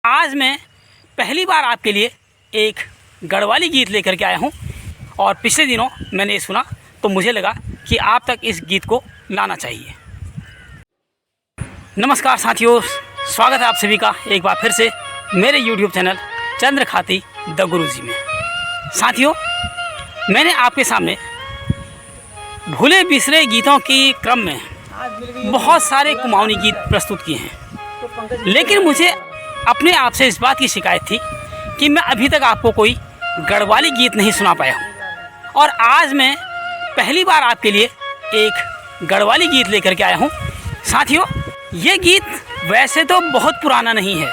आज मैं पहली बार आपके लिए एक गढ़वाली गीत लेकर के आया हूँ और पिछले दिनों मैंने ये सुना तो मुझे लगा कि आप तक इस गीत को लाना चाहिए। नमस्कार साथियों, स्वागत है आप सभी का एक बार फिर से मेरे YouTube चैनल चंद्रखाती द गुरुजी में। साथियों, मैंने आपके सामने भूले बिसरे गीतों की क्रम में बहुत सारे कुमाऊनी गीत प्रस्तुत किए हैं, लेकिन मुझे अपने आप से इस बात की शिकायत थी कि मैं अभी तक आपको कोई गढ़वाली गीत नहीं सुना पाया हूँ। और आज मैं पहली बार आपके लिए एक गढ़वाली गीत लेकर के आया हूँ। साथियों, ये गीत वैसे तो बहुत पुराना नहीं है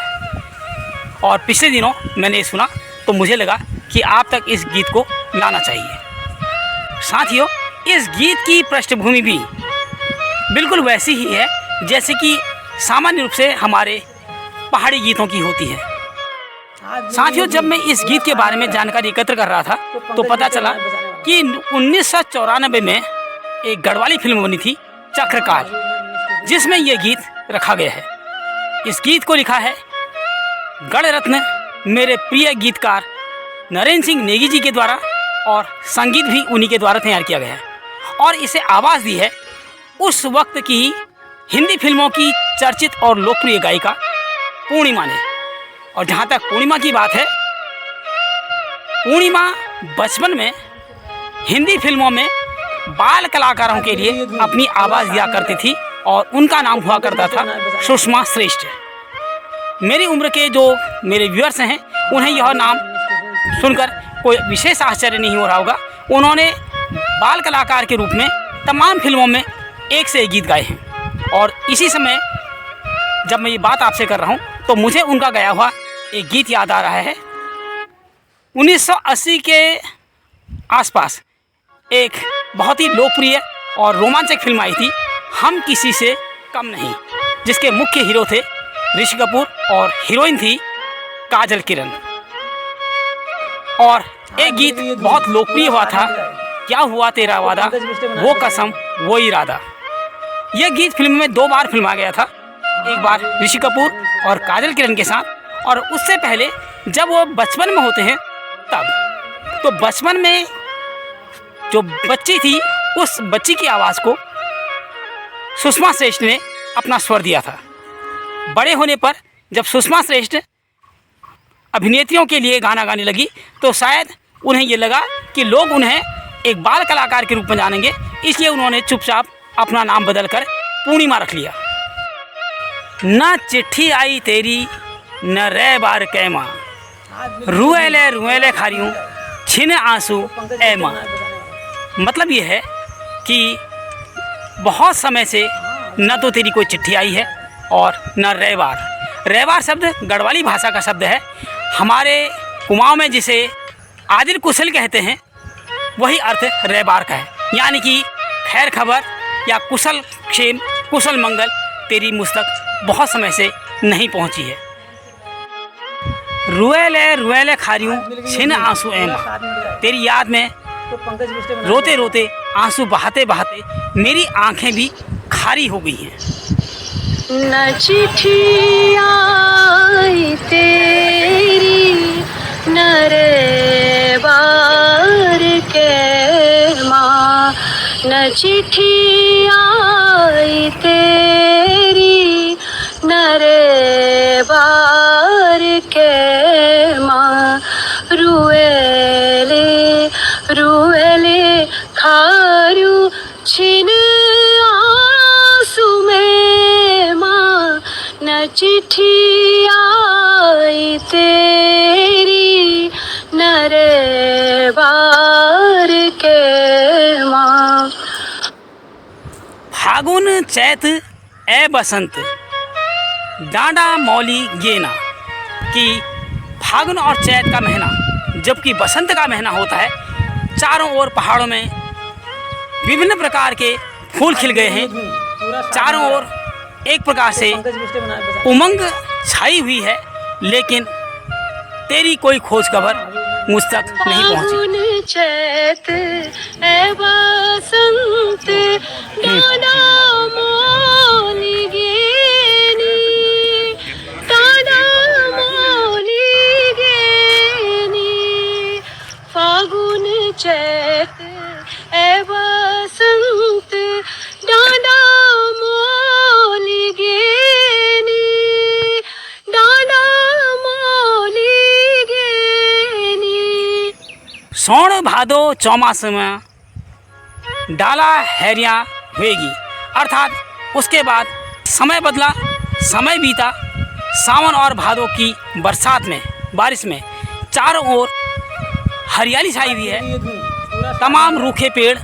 और पिछले दिनों मैंने ये सुना तो मुझे लगा कि आप तक इस गीत को लाना चाहिए। साथियों, इस गीत की पृष्ठभूमि भी बिल्कुल वैसी ही है जैसे कि सामान्य रूप से हमारे पहाड़ी गीतों की होती है। साथियों, जब मैं इस गीत के बारे में जानकारी एकत्र कर रहा था तो पता चला कि 1994 में एक गढ़वाली फिल्म बनी थी चक्रकाल, जिसमें यह गीत रखा गया है। इस गीत को लिखा है गढ़ रत्न मेरे प्रिय गीतकार नरेंद्र सिंह नेगी जी के द्वारा और संगीत भी उन्हीं के द्वारा तैयार किया गया है और इसे आवाज़ दी है उस वक्त की हिंदी फिल्मों की चर्चित और लोकप्रिय गायिका पूर्णिमा ने। और जहाँ तक पूर्णिमा की बात है, पूर्णिमा बचपन में हिंदी फिल्मों में बाल कलाकारों के लिए अपनी आवाज़ दिया करती थी और उनका नाम हुआ करता था सुषमा श्रेष्ठ। मेरी उम्र के जो मेरे व्यूअर्स हैं उन्हें यह नाम सुनकर कोई विशेष आश्चर्य नहीं हो रहा होगा। उन्होंने बाल कलाकार के रूप में तमाम फिल्मों में एक से एक गीत गाए हैं और इसी समय जब मैं ये बात आपसे कर रहा हूँ तो मुझे उनका गाया हुआ एक गीत याद आ रहा है। 1980 के आसपास एक बहुत ही लोकप्रिय और रोमांचक फिल्म आई थी हम किसी से कम नहीं, जिसके मुख्य हीरो थे ऋषि कपूर और हीरोइन थी काजल किरण। और एक गीत बहुत लोकप्रिय हुआ था, क्या हुआ तेरा वादा वो कसम वो इरादा। यह गीत फिल्म में 2 बार फिल्मा गया था, एक बार ऋषि कपूर और काजल किरण के साथ, और उससे पहले जब वो बचपन में होते हैं तब। तो बचपन में जो बच्ची थी उस बच्ची की आवाज़ को सुषमा श्रेष्ठ ने अपना स्वर दिया था। बड़े होने पर जब सुषमा श्रेष्ठ अभिनेत्रियों के लिए गाना गाने लगी तो शायद उन्हें ये लगा कि लोग उन्हें एक बाल कलाकार के रूप में जानेंगे, इसलिए उन्होंने चुपचाप अपना नाम बदलकर पूर्णिमा रख लिया। न चिट्ठी आई तेरी न रे बार कैमा, रुएले रुएले खारियूं छिन आंसू ए माँ। मतलब ये है कि बहुत समय से न तो तेरी कोई चिट्ठी आई है और न रेवार। रेवार शब्द गढ़वाली भाषा का शब्द है। हमारे कुमाऊं में जिसे आदिल कुशल कहते हैं वही अर्थ रेबार का है, यानी कि खैर खबर या कुशल क्षेम कुशल मंगल तेरी मुझ तक बहुत समय से नहीं पहुंची है। रुएले रुएले खारियूं छिन आंसू ए माँ, तेरी याद में रोते रोते आंसू बहाते बहाते मेरी आंखें भी खारी हो गई हैं। न चिट्ठी आई तेरी न रे बार के माँ, न चिट्ठी आई तेरी न रे बार के माँ, रुएले रुएले खारू छिन आंसू में माँ, न चिट्ठी आई तेरी न रे बार के माँ। फागुन चैत ए बसंत डांडा मौली गेना, कि फागुन और चैत का महीना जबकि बसंत का महीना होता है, चारों ओर पहाड़ों में विभिन्न प्रकार के फूल खिल गए हैं। चारों ओर एक प्रकार से उमंग छाई हुई है, लेकिन तेरी कोई खोज खबर मुझ तक नहीं पहुंची। चैत ए बसंत डांडा मौली गेनी, डांडा सौण भादो चौमास में डाला हैरियाँ हुएगी, अर्थात उसके बाद समय बदला, समय बीता। सावन और भादो की बरसात में, बारिश में चारों ओर हरियाली छाई हुई है। तमाम रूखे पेड़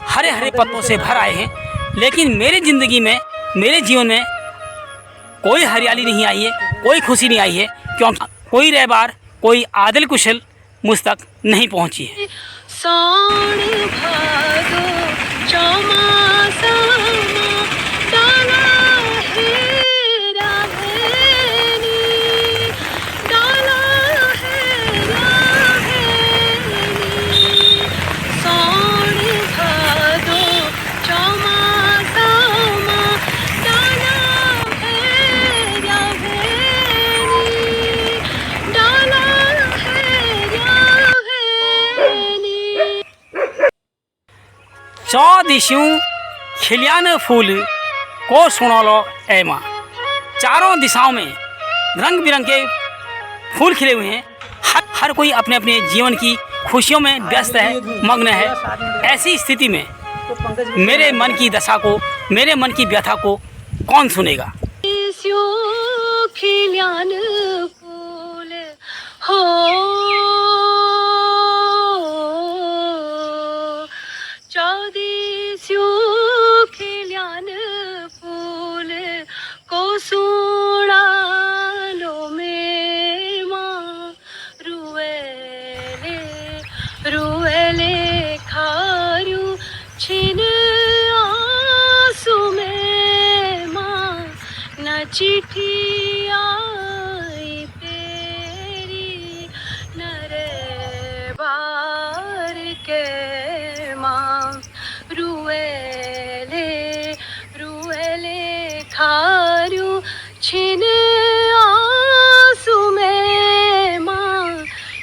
हरे हरे पत्तों से भर आए हैं। लेकिन मेरी ज़िंदगी में, मेरे जीवन में कोई हरियाली नहीं आई है, कोई खुशी नहीं आई है, क्योंकि कोई रहबार, कोई आदिल कुशल मुझ तक नहीं पहुंची है। सावन भादो चौमासा डाला हेरा हेरी, डाला हेरा हेरी। सावन भादो चौमासा डाला हेरा हेरी, डाला हेरा हेरी। चौदिशों खिलियान फूल को सुनौलो ऐ माँ। चारों दिशाओं में रंग बिरंगे फूल खिले हुए हैं। हर कोई अपने अपने जीवन की खुशियों में व्यस्त है, मग्न है। ऐसी स्थिति में मेरे मन की दशा को, मेरे मन की व्यथा को कौन सुनेगा। खिलियान फूल हो, चौदिशों खिलियान फूल को सुना लो में माँ। रुएले रुएले खारू छिन आंसू में माँ। न चिट्ठी आई तेरी, न रे बार के माँ। रुएले रुएले खारू छिन आंसू में माँ।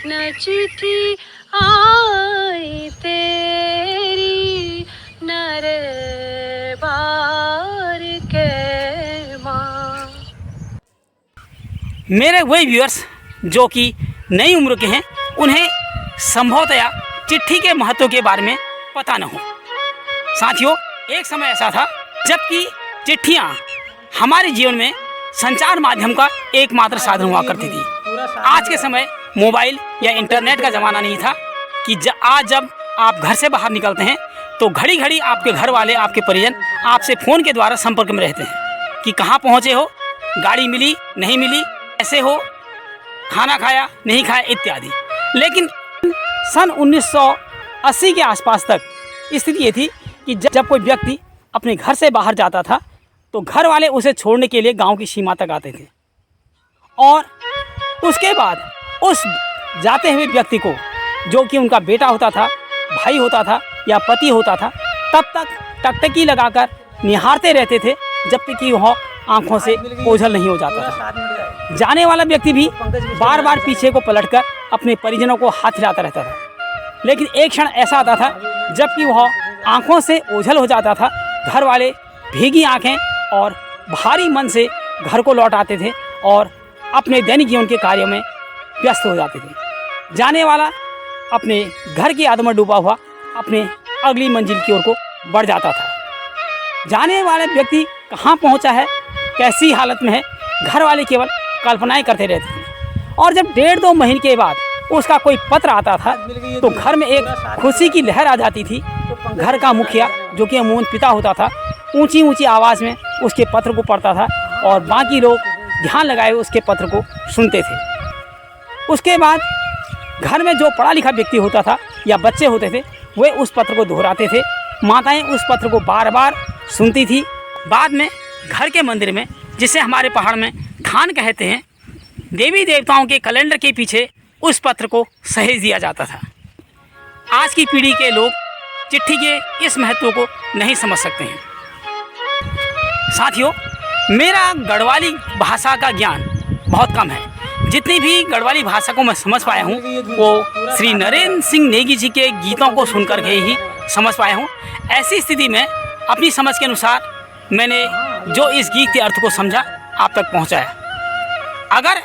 न चिट्ठी आई तेरी, न रे बार के माँ। मेरे वही व्यूअर्स जो कि नई उम्र के हैं, उन्हें संभवतया चिट्ठी के महत्व के बारे में पता न हो। साथियों, एक समय ऐसा था जबकि चिट्ठियाँ हमारे जीवन में संचार माध्यम का एकमात्र साधन हुआ करती थी। आज के समय मोबाइल या इंटरनेट का ज़माना नहीं था कि आज जब आप घर से बाहर निकलते हैं तो घड़ी घड़ी आपके घर वाले, आपके परिजन आपसे फ़ोन के द्वारा संपर्क में रहते हैं कि कहाँ पहुँचे हो, गाड़ी मिली नहीं मिली, ऐसे हो, खाना खाया नहीं खाया इत्यादि। लेकिन सन 1980 के आसपास तक स्थिति ये थी कि जब कोई व्यक्ति अपने घर से बाहर जाता था तो घर वाले उसे छोड़ने के लिए गांव की सीमा तक आते थे, और उसके बाद उस जाते हुए व्यक्ति को, जो कि उनका बेटा होता था, भाई होता था या पति होता था, तब तक टकटकी लगाकर निहारते रहते थे जब तक कि वह आंखों से ओझल नहीं हो जाता था। जाने वाला व्यक्ति भी बार बार पीछे को पलटकर अपने परिजनों को हाथ हिलाता रहता था। लेकिन एक क्षण ऐसा आता था जबकि वह आंखों से ओझल हो जाता था। घर वाले भीगी आंखें और भारी मन से घर को लौट आते थे और अपने दैनिक जीवन के कार्यों में व्यस्त हो जाते थे। जाने वाला अपने घर की यादों में डूबा हुआ अपने अगली मंजिल की ओर को बढ़ जाता था। जाने वाला व्यक्ति कहाँ पहुँचा है, कैसी हालत में है, घर वाले केवल कल्पनाएं करते रहते थे। और जब 1.5-2 महीने के बाद उसका कोई पत्र आता था तो घर में एक खुशी की लहर आ जाती थी। घर का मुखिया, जो कि अमूमन पिता होता था, ऊंची ऊंची आवाज़ में उसके पत्र को पढ़ता था और बाकी लोग ध्यान लगाए हुए उसके पत्र को सुनते थे। उसके बाद घर में जो पढ़ा लिखा व्यक्ति होता था या बच्चे होते थे, वे उस पत्र को दोहराते थे। माताएं उस पत्र को बार बार सुनती थी। बाद में घर के मंदिर में, जिसे हमारे पहाड़ में थान कहते हैं, देवी देवताओं के कैलेंडर के पीछे उस पत्र को सहेज दिया जाता था। आज की पीढ़ी के लोग चिट्ठी के इस महत्व को नहीं समझ सकते हैं। साथियों, मेरा गढ़वाली भाषा का ज्ञान बहुत कम है। जितनी भी गढ़वाली भाषा को मैं समझ पाया हूँ वो श्री नरेंद्र सिंह नेगी जी के गीतों को सुनकर के ही समझ पाया हूँ। ऐसी स्थिति में अपनी समझ के अनुसार मैंने जो इस गीत के अर्थ को समझा, आप तक पहुँचाया। अगर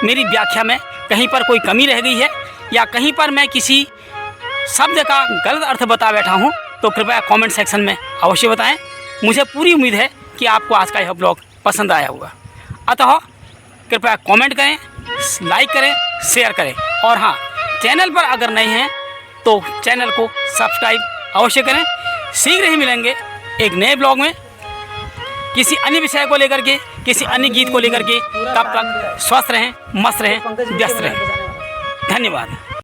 मेरी व्याख्या में कहीं पर कोई कमी रह गई है या कहीं पर मैं किसी शब्द का गलत अर्थ बता बैठा हूँ तो कृपया कमेंट सेक्शन में अवश्य बताएं। मुझे पूरी उम्मीद है कि आपको आज का यह ब्लॉग पसंद आया होगा। अतः कृपया कमेंट करें, लाइक करें, शेयर करें और हाँ, चैनल पर अगर नए हैं तो चैनल को सब्सक्राइब अवश्य करें। शीघ्र ही मिलेंगे एक नए ब्लॉग में किसी अन्य विषय को लेकर के, किसी अन्य गीत को लेकर के। तब तक स्वस्थ रहें, मस्त रहें, व्यस्त रहें। धन्यवाद।